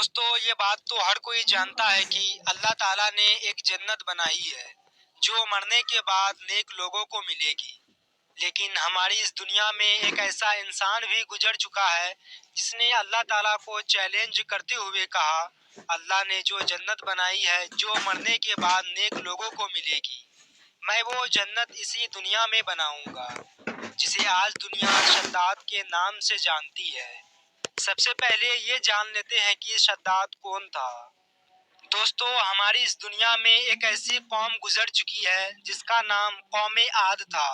دوستو یہ بات تو ہر کوئی جانتا ہے کہ اللہ تعالیٰ نے ایک جنت بنائی ہے جو مرنے کے بعد نیک لوگوں کو ملے گی، لیکن ہماری اس دنیا میں ایک ایسا انسان بھی گزر چکا ہے جس نے اللہ تعالیٰ کو چیلنج کرتے ہوئے کہا، اللہ نے جو جنت بنائی ہے جو مرنے کے بعد نیک لوگوں کو ملے گی، میں وہ جنت اسی دنیا میں بناؤں گا، جسے آج دنیا شداد کے نام سے جانتی ہے۔ سب سے پہلے یہ جان لیتے ہیں کہ شداد کون تھا۔ دوستو ہماری اس دنیا میں ایک ایسی قوم گزر چکی ہے جس کا نام قوم عاد تھا،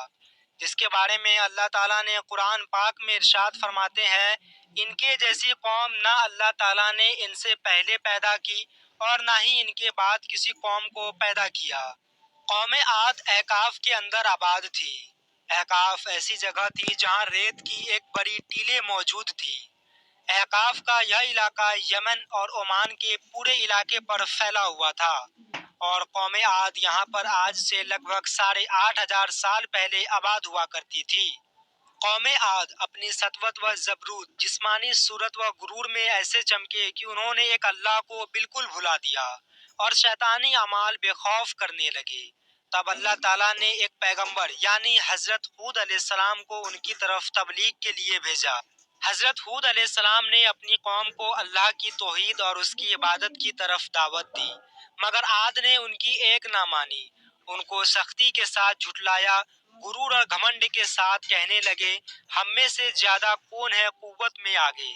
جس کے بارے میں اللہ تعالیٰ نے قرآن پاک میں ارشاد فرماتے ہیں، ان کے جیسی قوم نہ اللہ تعالیٰ نے ان سے پہلے پیدا کی اور نہ ہی ان کے بعد کسی قوم کو پیدا کیا۔ قوم عاد احقاف کے اندر آباد تھی۔ احقاف ایسی جگہ تھی جہاں ریت کی ایک بڑی ٹیلے موجود تھی۔ احقاف کا یہ علاقہ یمن اور عمان کے پورے علاقے پر پھیلا ہوا تھا اور قوم عاد یہاں پر آج سے لگ بھگ 8,500 سال پہلے آباد ہوا کرتی تھی۔ قوم عاد اپنی سطوت و جبروت، جسمانی صورت و غرور میں ایسے چمکے کہ انہوں نے ایک اللہ کو بالکل بھلا دیا اور شیطانی اعمال بے خوف کرنے لگے۔ تب اللہ تعالیٰ نے ایک پیغمبر یعنی حضرت ہود علیہ السلام کو ان کی طرف تبلیغ کے لیے بھیجا۔ حضرت ہود علیہ السلام نے اپنی قوم کو اللہ کی توحید اور اس کی عبادت کی طرف دعوت دی، مگر عاد نے ان کی ایک نہ مانی، ان کو سختی کے ساتھ جھٹلایا، غرور اور گھمنڈ کے ساتھ کہنے لگے، ہم میں سے زیادہ کون ہے قوت میں آگے۔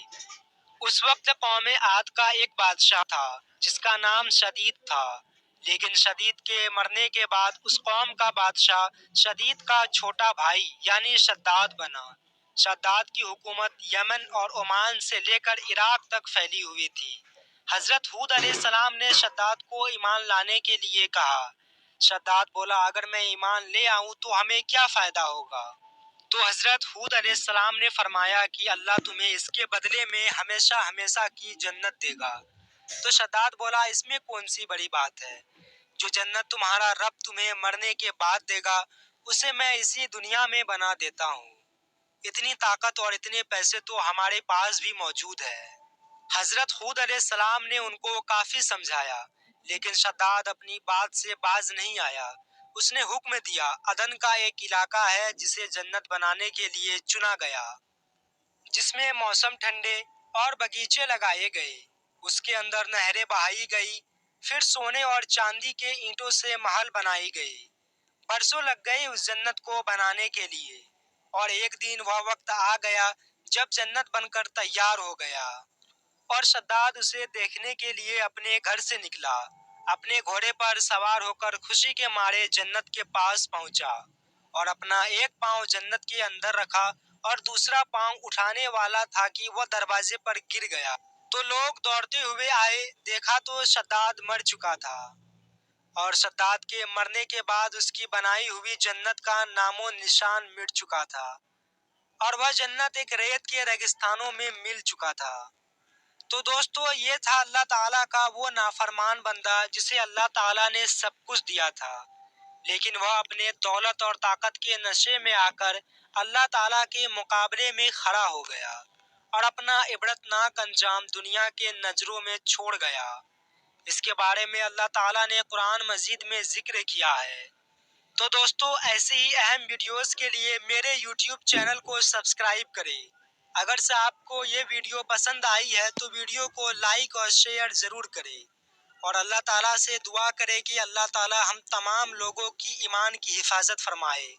اس وقت قوم عاد کا ایک بادشاہ تھا جس کا نام شدید تھا، لیکن شدید کے مرنے کے بعد اس قوم کا بادشاہ شدید کا چھوٹا بھائی یعنی شداد بنا۔ شداد کی حکومت یمن اور عمان سے لے کر عراق تک پھیلی ہوئی تھی۔ حضرت ہود علیہ السلام نے شداد کو ایمان لانے کے لیے کہا۔ شداد بولا، اگر میں ایمان لے آؤں تو ہمیں کیا فائدہ ہوگا؟ تو حضرت ہود علیہ السلام نے فرمایا کہ اللہ تمہیں اس کے بدلے میں ہمیشہ ہمیشہ کی جنت دے گا۔ تو شداد بولا، اس میں کون سی بڑی بات ہے؟ جو جنت تمہارا رب تمہیں مرنے کے بعد دے گا اسے میں اسی دنیا میں بنا دیتا ہوں۔ اتنی طاقت اور اتنے پیسے تو ہمارے پاس بھی موجود ہے۔ حضرت ہود علیہ السلام نے ان کو کافی سمجھایا، لیکن شداد اپنی بات سے باز نہیں آیا۔ اس نے حکم دیا، عدن کا ایک علاقہ ہے جسے جنت بنانے کے لیے چنا گیا، جس میں موسم ٹھنڈے اور باغیچے لگائے گئے، اس کے اندر نہریں بہائی گئی، پھر سونے اور چاندی کے اینٹوں سے محل بنائی گئی۔ برسوں لگ گئے اس جنت کو بنانے کے لیے، اور ایک دن وہ وقت آ گیا جب جنت بن کر تیار ہو گیا، اور شداد اسے دیکھنے کے لیے اپنے گھر سے نکلا، اپنے گھوڑے پر سوار ہو کر خوشی کے مارے جنت کے پاس پہنچا اور اپنا ایک پاؤں جنت کے اندر رکھا اور دوسرا پاؤں اٹھانے والا تھا کہ وہ دروازے پر گر گیا۔ تو لوگ دوڑتے ہوئے آئے، دیکھا تو شداد مر چکا تھا، اور شداد کے مرنے کے بعد اس کی بنائی ہوئی جنت کا نام و نشان مٹ چکا تھا، اور وہ جنت ایک ریت کے ریگستانوں میں مل چکا تھا۔ تو دوستو یہ تھا اللہ تعالیٰ کا وہ نافرمان بندہ جسے اللہ تعالیٰ نے سب کچھ دیا تھا، لیکن وہ اپنے دولت اور طاقت کے نشے میں آ کر اللہ تعالیٰ کے مقابلے میں کھڑا ہو گیا اور اپنا عبرتناک انجام دنیا کے نظروں میں چھوڑ گیا۔ اس کے بارے میں اللہ تعالیٰ نے قرآن مجید میں ذکر کیا ہے۔ تو دوستو ایسے ہی اہم ویڈیوز کے لیے میرے یوٹیوب چینل کو سبسکرائب کریں۔ اگر سے آپ کو یہ ویڈیو پسند آئی ہے تو ویڈیو کو لائک اور شیئر ضرور کریں، اور اللہ تعالیٰ سے دعا کریں کہ اللہ تعالیٰ ہم تمام لوگوں کی ایمان کی حفاظت فرمائے۔